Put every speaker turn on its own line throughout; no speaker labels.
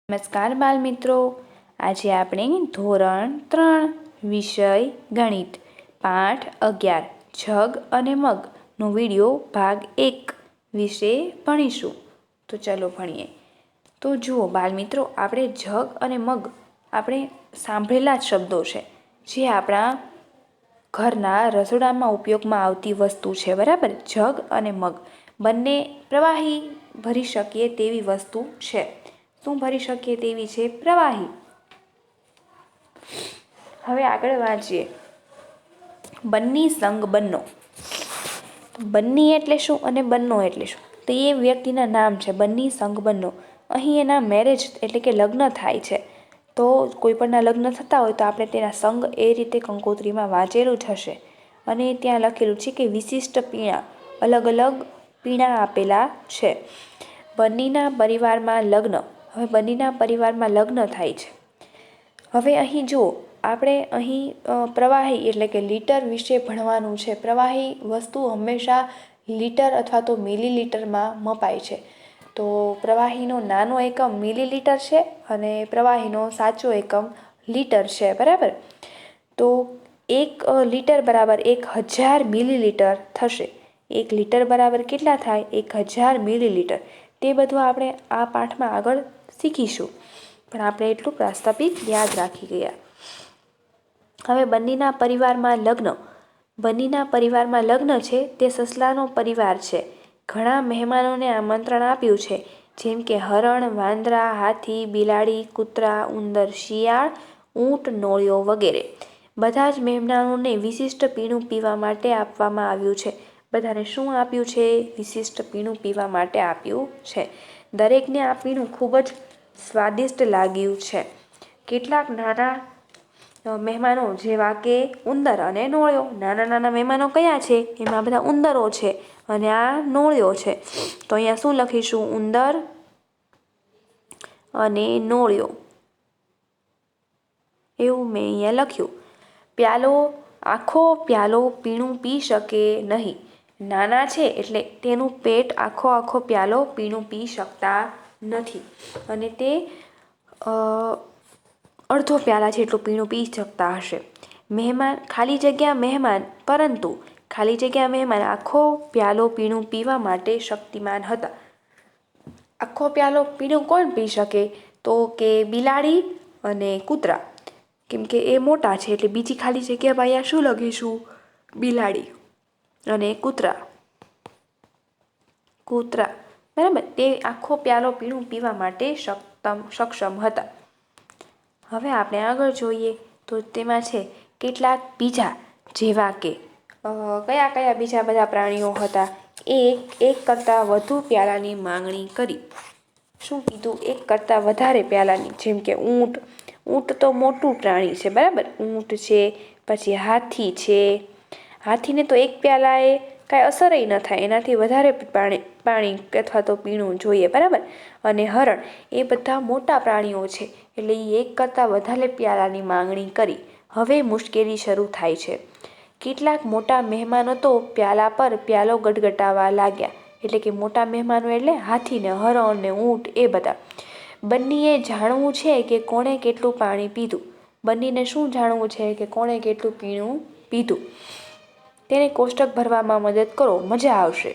નમસ્કાર બાલ મિત્રો, આજે આપણે ધોરણ 3 વિષય ગણિત પાઠ 11 જગ અને મગનો વિડીયો ભાગ 1 વિશે ભણીશું. તો ચાલો ભણીએ. તો જુઓ બાલ મિત્રો, આપણે જગ અને મગ આપણે સાંભળેલા જ શબ્દો છે, જે આપણા ઘરના રસોડામાં ઉપયોગમાં આવતી વસ્તુ છે. બરાબર, જગ અને મગ બંને પ્રવાહી ભરી શકીએ તેવી વસ્તુ છે. શું ભરી શકીએ તેવી છે? પ્રવાહી. હવે આગળ વાંચીએ. બન્ની સંગ બન્નો. બન્ની એટલે શું અને બન્નો એટલે શું? તો એ વ્યક્તિના નામ છે, બન્ની સંગ બન્નો. અહીં એના મેરેજ એટલે કે લગ્ન થાય છે. તો કોઈ પણના લગ્ન થતા હોય તો આપણે તેના સંગ એ રીતે કંકોત્રીમાં વાંચેલું જ હશે. અને ત્યાં લખેલું છે કે વિશિષ્ટ પીણા, અલગ અલગ પીણા આપેલા છે. બન્નીના પરિવારમાં લગ્ન. હવે બંનેના પરિવારમાં લગ્ન થાય છે. હવે અહીં જુઓ, આપણે અહીં પ્રવાહી એટલે કે લીટર વિશે ભણવાનું છે. પ્રવાહી વસ્તુ હંમેશા લીટર અથવા તો મિલીલીટરમાં મપાય છે. તો પ્રવાહીનો નાનો એકમ મિલીલીટર છે અને પ્રવાહીનો સાચો એકમ લીટર છે. બરાબર, તો 1 લીટર બરાબર 1000 મિલીલીટર થશે. 1 લીટર બરાબર કેટલા થાય? 1000 મિલીલીટર. તે બધું આપણે આ પાઠમાં આગળ શીખીશું, પણ આપણે એટલું પ્રાસ્તાવિક યાદ રાખી ગયા. હવે બંનેના પરિવારમાં લગ્ન. બંનેના પરિવારમાં લગ્ન છે તે સસલાનો પરિવાર છે. ઘણા મહેમાનોને આમંત્રણ આપ્યું છે, જેમ કે હરણ, વાંદરા, હાથી, બિલાડી, કૂતરા, ઉંદર, શિયાળ, ઊંટ, નોળિયો વગેરે. બધા જ મહેમાનોને વિશિષ્ટ પીણું પીવા માટે આપવામાં આવ્યું છે. બધાને શું આપ્યું છે? વિશિષ્ટ પીણું પીવા માટે આપ્યું છે. દરેકને આ પીણું ખૂબ જ સ્વાદિષ્ટ લાગ્યું છે. કેટલાક નાના મહેમાનો જેવા કે ઉંદર અને નોળિયો. નાના નાના મહેમાનો કયા છે? એમાં બધા ઉંદરો છે અને આ નોળિયો છે. તો અહીંયા શું લખીશું? ઉંદર અને નોળિયો, એવું મેં અહીંયા લખ્યું. પ્યાલો, આખો પ્યાલો પીણું પી શકે નહીં. નાના છે એટલે તેનું પેટ આખો પ્યાલો પીણું પી શકતા નથી, અને તે અડધો પ્યાલા જેટલું પીણું પી શકતા હશે. મહેમાન, ખાલી જગ્યા મહેમાન, પરંતુ ખાલી જગ્યા મહેમાન આખો પ્યાલો પીણું પીવા માટે શક્તિમાન હતા. આખો પ્યાલો પીણું કોણ પી શકે? તો કે બિલાડી અને કૂતરા, કેમ કે એ મોટા છે એટલે બીજી ખાલી જગ્યા અહીંયા શું લખીશું? બિલાડી અને કૂતરા. બરાબર, તે આખો પ્યાલો પીણું પીવા માટે સક્ષમ હતા. હવે આપણે આગળ જોઈએ તો તેમાં છે કેટલાક બીજા, જેવા કે કયા કયા બીજા બધા પ્રાણીઓ હતા? એક કરતાં વધુ પ્યાલાની માંગણી કરી. શું કીધું? એક કરતાં વધારે પ્યાલાની. જેમ કે ઊંટ. ઊંટ તો મોટું પ્રાણી છે. બરાબર, ઊંટ છે. પછી હાથી છે. હાથીને તો એક પ્યાલાએ કાંઈ અસરય ન થાય, એનાથી વધારે પાણી અથવા તો પીણું જોઈએ. બરાબર, અને હરણ, એ બધા મોટા પ્રાણીઓ છે એટલે એ એક કરતાં વધારે પ્યાલાની માંગણી કરી. હવે મુશ્કેલી શરૂ થાય છે. કેટલાક મોટા મહેમાનો તો પ્યાલા પર પ્યાલો ગટગટાવવા લાગ્યા. એટલે કે મોટા મહેમાનો એટલે હાથીને, હરણ ને ઊંટ, એ બધા. બંનેએ જાણવું છે કે કોણે કેટલું પાણી પીધું. બંનેને શું જાણવું છે? કે કોણે કેટલું પીણું પીધું. તેને કોષ્ટક ભરવામાં મદદ કરો, મજા આવશે.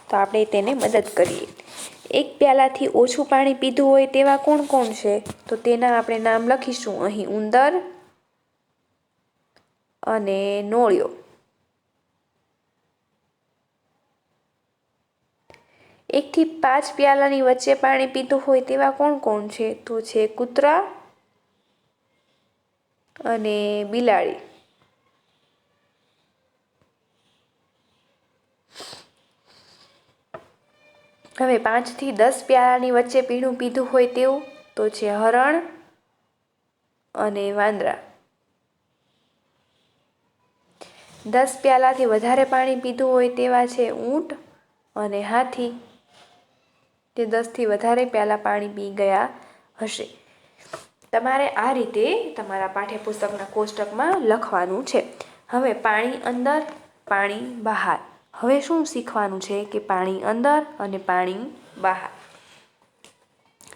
તો આપણે તેને મદદ કરીએ. એક પ્યાલાથી ઓછું પાણી પીધું હોય તેવા કોણ કોણ છે? તો તેના આપણે નામ લખીશું અહીં. ઉંદર અને નોળિયો. 1 થી 5 પ્યાલાની વચ્ચે પાણી પીધું હોય તેવા કોણ કોણ છે? તો છે કૂતરા અને બિલાડી. હવે 5 થી 10 પ્યાલાની વચ્ચે પીણું પીધું હોય તેવું? તો છે હરણ અને વાંદરા. 10 પ્યાલાથી વધારે પાણી પીધું હોય તેવા છે ઊંટ અને હાથી. તે 10 થી વધારે પ્યાલા પાણી પી ગયા હશે. તમારે આ રીતે તમારા પાઠ્યપુસ્તકના કોષ્ટકમાં લખવાનું છે. હવે પાણી અંદર, પાણી બહાર. હવે શું શીખવાનું છે? કે પાણી અંદર અને પાણી બહાર.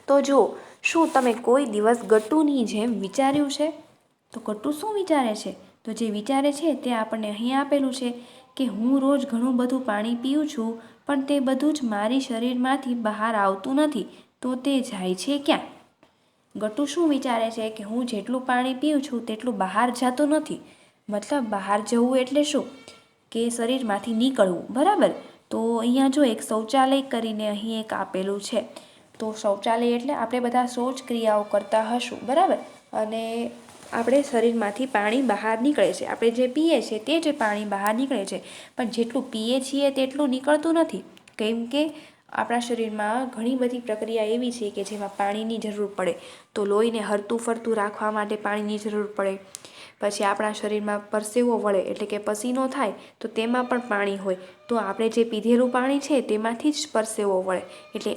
તો જુઓ, શું તમે કોઈ દિવસ ગટ્ટુની જેમ વિચાર્યું છે? તો ગટ્ટુ શું વિચારે છે? તો જે વિચારે છે તે આપણને અહીં આપેલું છે કે હું રોજ ઘણું બધું પાણી પીઉં છું, પણ તે બધું જ મારી શરીરમાંથી બહાર આવતું નથી, તો તે જાય છે ક્યાં? ગટ્ટુ શું વિચારે છે કે હું જેટલું પાણી પીઉં છું તેટલું બહાર જતું નથી. મતલબ બહાર જવું એટલે શું? કે શરીરમાંથી નીકળવું, બરાબર? તો અહીંયા જો એક શૌચાલય કરીને અહીં એક આપેલું છે. તો શૌચાલય એટલે આપણે બધા શૌચ ક્રિયાઓ કરતા હશું, બરાબર? અને આપણે શરીરમાંથી પાણી બહાર નીકળે છે, આપણે જે પીએ છીએ તે જ પાણી બહાર નીકળે છે, પણ જેટલું પીએ છીએ તેટલું નીકળતું નથી, કેમ કે આપણા શરીરમાં ઘણી બધી પ્રક્રિયા એવી છે કે જેમાં પાણીની જરૂર પડે. તો લોહીને હરતું ફરતું રાખવા માટે પાણીની જરૂર પડે. પછી આપણા શરીરમાં પરસેવો વળે એટલે કે પસીનો થાય તો તેમાં પણ પાણી હોય. તો આપણે જે પીધેલું પાણી છે તેમાંથી જ પરસેવો વળે, એટલે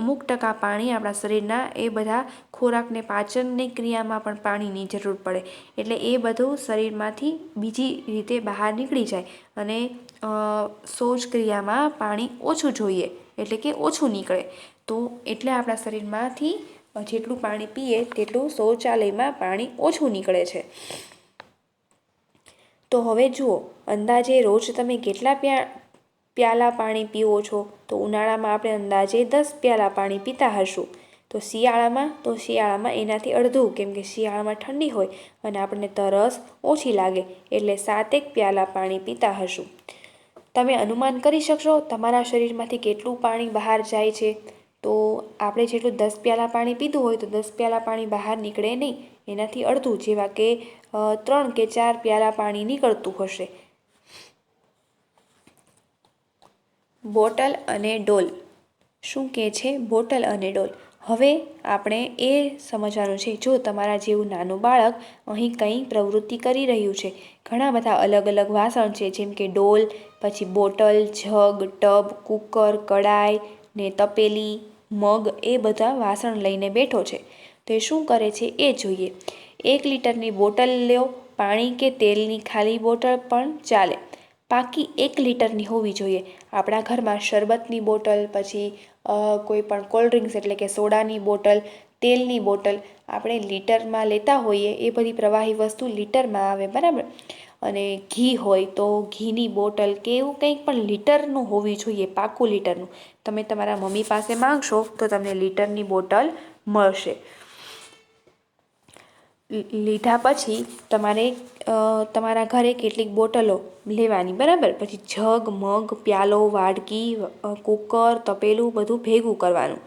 અમુક ટકા પાણી આપણા શરીરના એ બધા ખોરાકને પાચનની ક્રિયામાં પણ પાણીની જરૂર પડે. એટલે એ બધું શરીરમાંથી બીજી રીતે બહાર નીકળી જાય અને શૌચ ક્રિયામાં પાણી ઓછું જોઈએ, એટલે કે ઓછું નીકળે. તો એટલે આપણા શરીરમાંથી જેટલું પાણી પીએ તેટલું શૌચાલયમાં પાણી ઓછું નીકળે છે. તો હવે જુઓ, અંદાજે રોજ તમે કેટલા પ્યાલા પાણી પીવો છો? તો ઉનાળામાં આપણે અંદાજે 10 પ્યાલા પાણી પીતા હશું. તો શિયાળામાં એનાથી અડધું, કેમ કે શિયાળામાં ઠંડી હોય અને આપણને તરસ ઓછી લાગે, એટલે 7 પ્યાલા પાણી પીતા હશું. તમે અનુમાન કરી શકશો તમારા શરીરમાંથી કેટલું પાણી બહાર જાય છે? તો આપણે જેટલું 10 પ્યાલા પાણી પીધું હોય તો 10 પ્યાલા પાણી બહાર નીકળે નહીં, એનાથી અડધું, જેવા કે 3 કે 4 પ્યાલા પાણી નીકળતું હશે. બોટલ અને ડોલ. શું કહે છે બોટલ અને ડોલ? હવે આપણે એ સમજવાનું છે, જો તમારા જેવું નાનું બાળક અહીં કંઈ પ્રવૃત્તિ કરી રહ્યું છે. ઘણા બધા અલગ અલગ વાસણ છે, જેમ કે ડોલ, પછી બોટલ, જગ, ટબ, કુકર, કડાઈ ને તપેલી, મગ, એ બધા વાસણ લઈને બેઠો છે. તો એ શું કરે છે એ જોઈએ. 1 લીટરની બોટલ લો, પાણી કે તેલની ખાલી બોટલ પણ ચાલે. પાકી 1 લીટરની હોવી જોઈએ. આપણા ઘરમાં શરબતની બોટલ, પછી કોઈ પણ કોલ્ડ્રિંક્સ એટલે કે સોડાની બોટલ, તેલની બોટલ આપણે લીટરમાં લેતા હોઈએ, એ બધી પ્રવાહી વસ્તુ લીટરમાં આવે, બરાબર? અને ઘી હોય તો ઘીની બોટલ કે એવું કંઈક પણ લીટરનું હોવી જોઈએ, પાકું લીટરનું. તમે તમારા મમ્મી પાસે માંગશો તો તમને લીટરની બોટલ મળશે. લીધા પછી તમારે તમારા ઘરે કેટલીક બોટલો લેવાની, બરાબર? પછી જગ, મગ, પ્યાલો, વાડકી, કુકર, તપેલું બધું ભેગું કરવાનું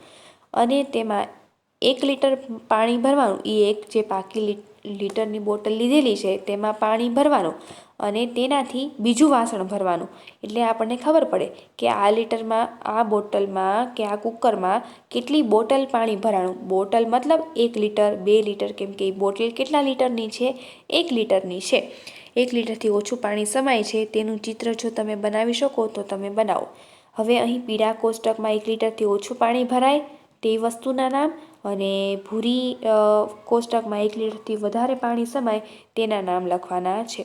અને તેમાં 1 લીટર પાણી ભરવાનું. એ એક જે પાકી લીટરની બોટલ લીધેલી છે તેમાં પાણી ભરવાનું અને તેનાથી બીજું વાસણ ભરવાનું. એટલે આપણને ખબર પડે કે આ લીટરમાં, આ બોટલમાં કે આ કુકરમાં કેટલી બોટલ પાણી ભરાણું. બોટલ મતલબ 1 લીટર, 2 લીટર, કેમ કે બોટલ કેટલા લીટરની છે? 1 લીટરની છે. 1 લીટરથી ઓછું પાણી સમાય છે તેનું ચિત્ર જો તમે બનાવી શકો તો તમે બનાવો. હવે અહીં પીળા કોષ્ટકમાં 1 લીટરથી ઓછું પાણી ભરાય તે વસ્તુના નામ, અને ભૂરી કોષ્ટકમાં 1 લીટરથી વધારે પાણી સમાય તેના નામ લખવાના છે.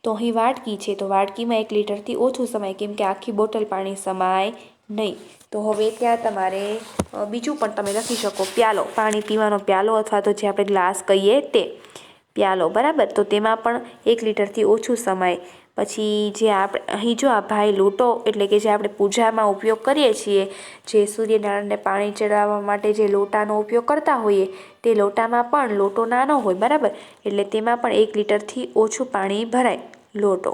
તો અહીં વાડકી છે, તો વાડકીમાં 1 લીટરથી ઓછું સમાય, કેમ કે આખી બોટલ પાણી સમાય નહીં. તો હવે ત્યાં તમારે બીજું પણ તમે લખી શકો. પ્યાલો, પાણી પીવાનો પ્યાલો, અથવા તો જે આપણે ગ્લાસ કહીએ તે પ્યાલો, બરાબર? તો તેમાં પણ 1 લીટરથી ઓછું સમાય. પછી જે આપણે અહીં જો આ ભાઈ લોટો, એટલે કે જે આપણે પૂજામાં ઉપયોગ કરીએ છીએ, જે સૂર્યનારાયણને પાણી ચડાવવા માટે જે લોટાનો ઉપયોગ કરતા હોઈએ, તે લોટામાં પણ લોટો નાનો હોય, બરાબર? એટલે તેમાં પણ 1 લીટરથી ઓછું પાણી ભરાય, લોટો.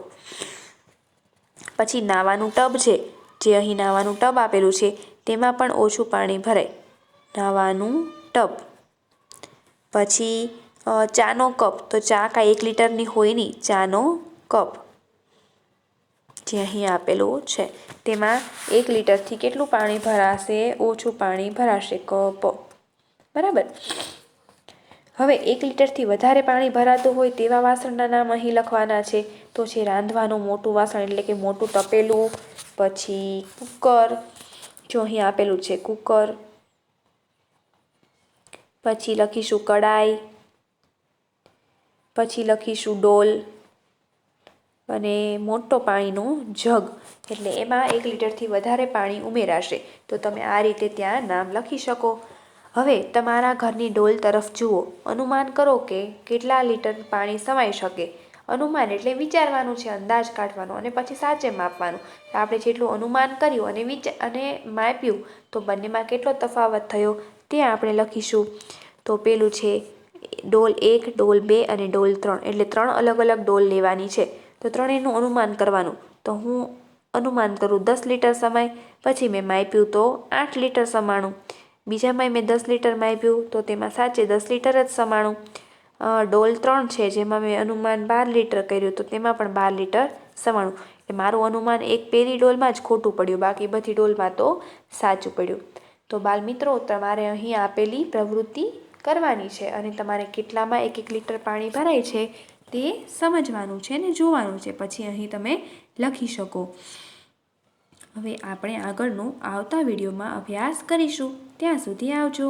પછી નાવાનું ટબ છે, જે અહીં નાવાનું ટબ આપેલું છે તેમાં પણ ઓછું પાણી ભરાય, નાવાનું ટબ. પછી ચાનો કપ, તો ચા કાંઈ 1 લીટરની હોય નહીં, ચાનો કપ જે અહીં આપેલું છે તેમાં 1 લીટરથી કેટલું પાણી ભરાશે? ઓછું પાણી ભરાશે, કપ, બરાબર? હવે 1 લીટરથી વધારે પાણી ભરાતું હોય તેવા વાસણના નામ અહીં લખવાના છે. તો છે રાંધવાનું મોટું વાસણ, એટલે કે મોટું તપેલું, પછી કુકર, જો અહીં આપેલું છે કુકર. પછી લખીશું કડાઈ, પછી લખીશું ડોલ અને મોટો પાણીનો જગ, એટલે એમાં 1 લીટરથી વધારે પાણી ઉમેરાશે. તો તમે આ રીતે ત્યાં નામ લખી શકો. હવે તમારા ઘરની ડોલ તરફ જુઓ. અનુમાન કરો કે કેટલા લીટર પાણી સમાઈ શકે. અનુમાન એટલે વિચારવાનું છે, અંદાજ કાઢવાનો અને પછી સાચે માપવાનું. તો આપણે જેટલું અનુમાન કર્યું અને માપ્યું તો બંનેમાં કેટલો તફાવત થયો તે આપણે લખીશું. તો પેલું છે ડોલ 1, ડોલ 2 અને ડોલ 3, એટલે 3 અલગ અલગ ડોલ લેવાની છે. તો ત્રણેયનું અનુમાન કરવાનું. તો હું અનુમાન કરું 10 લીટર સમાય, પછી મેં માપ્યું તો 8 લીટર સમાણું. બીજામાંય મેં 10 લીટર માપ્યું તો તેમાં સાચે 10 લીટર જ સમાણું. ડોલ 3 છે જેમાં મેં અનુમાન 12 લીટર કર્યું તો તેમાં પણ 12 લીટર સમાણું. એટલે મારું અનુમાન એક પેલી ડોલમાં જ ખોટું પડ્યું, બાકી બધી ડોલમાં તો સાચું પડ્યું. તો બાળમિત્રો, તમારે અહીં આપેલી પ્રવૃત્તિ કરવાની છે અને તમારે કેટલામાં 1 લીટર પાણી ભરાય છે તે સમજવાનું છે ને જોવાનું છે. પછી અહીં તમે લખી શકો. હવે આપણે આગળનું આવતા વિડીયોમાં અભ્યાસ કરીશું. ત્યાં સુધી આવજો.